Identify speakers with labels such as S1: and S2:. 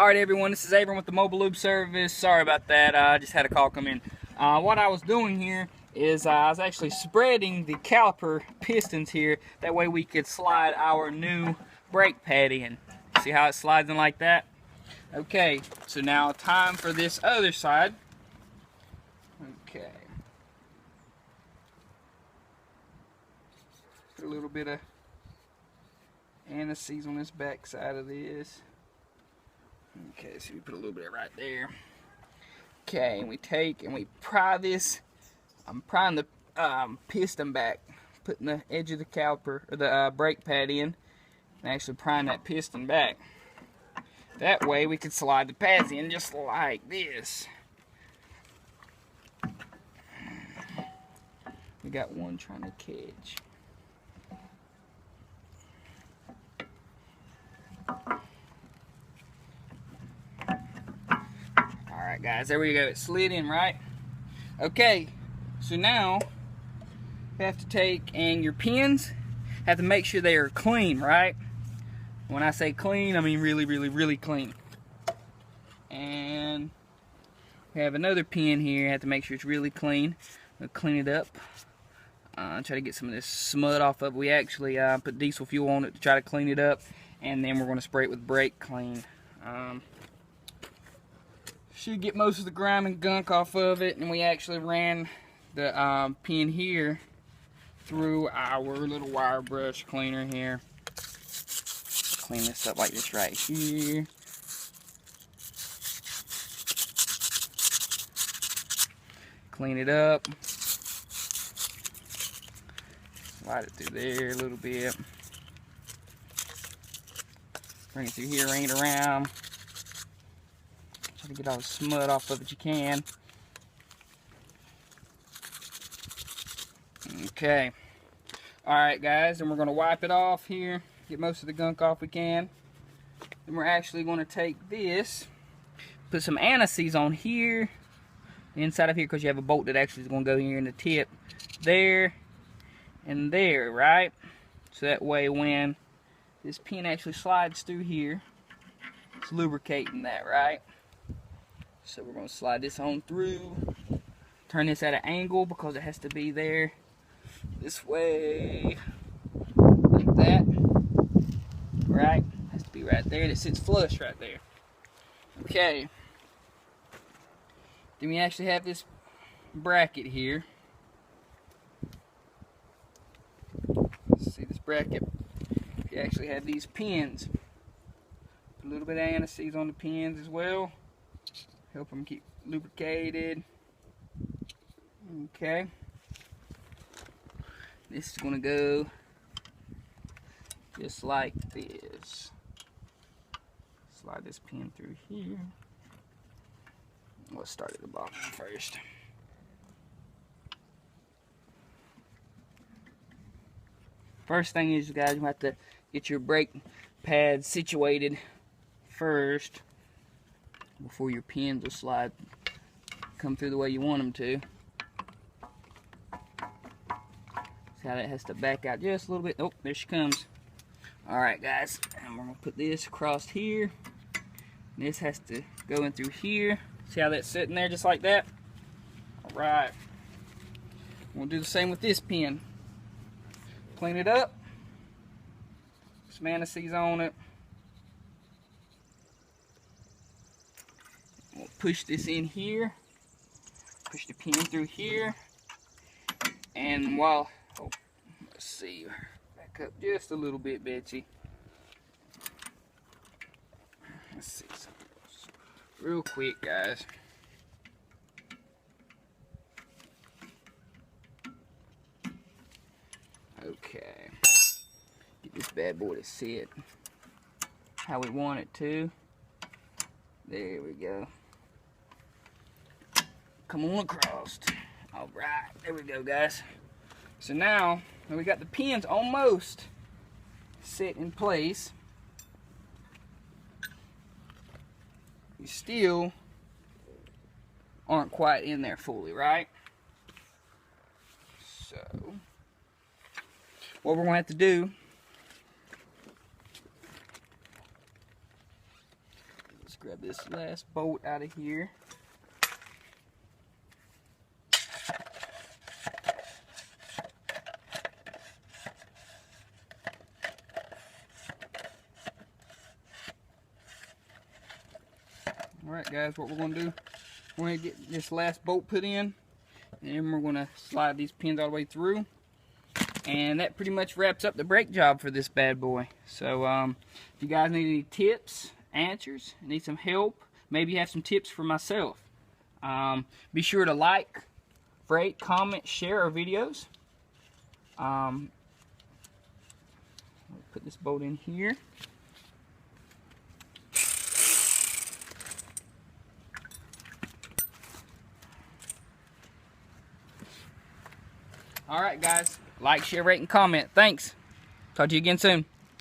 S1: Alright everyone, this is Abram with the Mobile Lube Service. Sorry about that, I just had a call come in. What I was doing here is I was actually spreading the caliper pistons here. That way we could slide our new brake pad in. See how it slides in like that? Okay, so now time for this other side. Okay. Put a little bit of anti-seize on this back side of this. Okay, so we put a little bit right there. Okay, and we take and we pry this. I'm prying the piston back, putting the edge of the caliper or the brake pad in, and actually prying that piston back. That way we can slide the pads in just like this. We got one trying to catch. Alright guys, there we go, it slid in, right? Okay, so now you have to take, and your pins have to make sure they are clean, right? When I say clean, I mean really clean. And we have another pin here, have to make sure it's really clean. We'll clean it up. Try to get some of this smut off of it. We actually put diesel fuel on it to try to clean it up, and then we're going to spray it with brake clean. Should get most of the grime and gunk off of it, and we actually ran the pin here through our little wire brush cleaner here. Clean this up like this right here. Clean it up. Slide it through there a little bit. Bring it through here, wring it around. Try to get all the smut off of it you can. Okay. Alright guys, and we're going to wipe it off here. Get most of the gunk off we can. Then we're actually going to take this, put some anti-seize on here, the inside of here, because you have a bolt that actually is going to go here in the tip. There and there, right? So that way when this pin actually slides through here, it's lubricating that, right? So we're going to slide this on through. Turn this at an angle because it has to be there this way, like that, right? Has to be right there, and it sits flush right there. Okay. Then we actually have this bracket here. See this bracket? You actually have these pins. Put a little bit of anti-seize on the pins as well. Help them keep lubricated. Okay. This is going to go just like this. Slide this pin through here. Let's start at the bottom first. First thing is, guys, you have to get your brake pads situated first before your pins will come through the way you want them to. See how that has to back out just a little bit. Oh, there she comes. Alright guys, and we're going to put this across here. This has to go in through here. See how that's sitting there just like that? Alright. We'll do the same with this pin. Clean it up. Some anti-seize on it. We'll push this in here. Push the pin through here. And while, let's see, back up just a little bit, Betsy. Let's see something else real quick, guys. Okay. Get this bad boy to sit how we want it to. There we go. Come on across. Alright, there we go, guys. So now we got the pins almost set in place. You still aren't quite in there fully, right? So what we're going to have to do is grab this last bolt out of here. Alright guys, what we're going to do, we're going to get this last bolt put in, and then we're going to slide these pins all the way through. And that pretty much wraps up the brake job for this bad boy. So if you guys need any tips, answers, need some help, maybe you have some tips for myself, be sure to like, rate, comment, share our videos. Put this bolt in here. Alright guys, like, share, rate, and comment. Thanks. Talk to you again soon.